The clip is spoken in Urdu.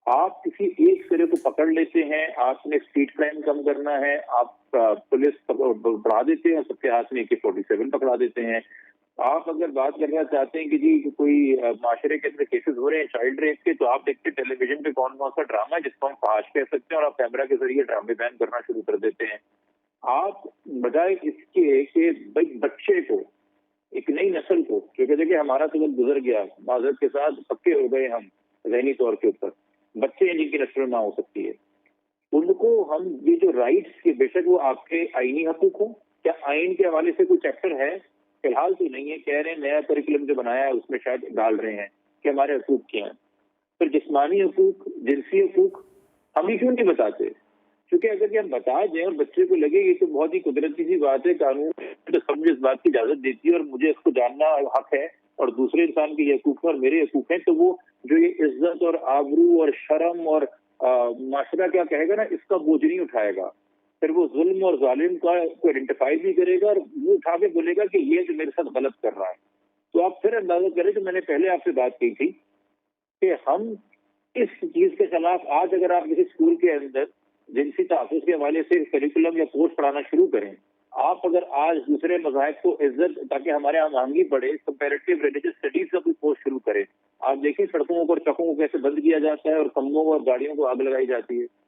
آپ کسی ایک سرے کو پکڑ لیتے ہیں، آپ نے اسٹریٹ کرائم کم کرنا ہے، آپ پولیس بڑھا دیتے ہیں، سب کے ہاتھ میں AK-47 پکڑا دیتے ہیں۔ آپ اگر بات کرنا چاہتے ہیں کہ جی کوئی معاشرے کے اندر کیسز ہو رہے ہیں چائلڈ ریپ کے، تو آپ دیکھتے ٹیلی ویژن پہ کون کون سا ڈرامہ ہے جس کو ہم فحش کہہ سکتے ہیں، اور آپ کیمرہ کے ذریعے ڈرامے بیان کرنا شروع کر دیتے ہیں۔ آپ بجائے اس کے کہ بچے کو، ایک نئی نسل کو، کیونکہ دیکھیے ہمارا تو وقت گزر گیا، معذرت کے ساتھ پکے ہو گئے ہم ذہنی طور کے اوپر، بچے ہیں جن کی نسل نہ ہو سکتی ہے، ان کو ہم یہ جو رائٹس کے، بے شک وہ آپ کے آئینی حقوق ہوں، کیا آئین کے حوالے سے کوئی چیپٹر ہے؟ فی الحال تو نہیں ہے، کہہ رہے ہیں نیا کریکولم جو بنایا ہے اس میں شاید ڈال رہے ہیں کہ ہمارے حقوق کیا ہیں۔ پھر جسمانی حقوق، جنسی حقوق ہم ہی کیوں نہیں بتاتے؟ کیونکہ اگر کہ ہم بتا دیں اور بچے کو لگے یہ تو بہت ہی قدرتی سی بات ہے، قانون تو سب مجھے اس بات کی اجازت دیتی ہے اور مجھے اس کو جاننا حق ہے، اور دوسرے انسان کے یہ حقوق ہیں اور میرے حقوق ہیں، تو وہ جو یہ عزت اور آبرو اور شرم اور معاشرہ کیا کہے گا نا، اس کا بوجھ نہیں اٹھائے گا۔ پھر وہ ظلم اور ظالم کا کو آئیڈینٹیفائی بھی کرے گا اور وہ اٹھا کے بولے گا کہ یہ جو میرے ساتھ غلط کر رہا ہے۔ تو آپ پھر اندازہ کریں کہ میں نے پہلے آپ سے بات کی تھی کہ ہم اس چیز کے خلاف، آج اگر آپ کسی اسکول کے اندر جنسی تحفظ کے حوالے سے کریکولم یا کورس پڑھانا شروع کریں، آپ اگر آج دوسرے مذاہب کو عزت، تاکہ ہمارے یہاں مہنگی پڑے، کمپیریٹیو ریلیجس اسٹڈیز کا کوئی کورس شروع کریں، آپ دیکھیں سڑکوں پر ٹرکوں کو کیسے بند کیا جاتا ہے اور کمبوں اور گاڑیوں کو آگ لگائی جاتی ہے۔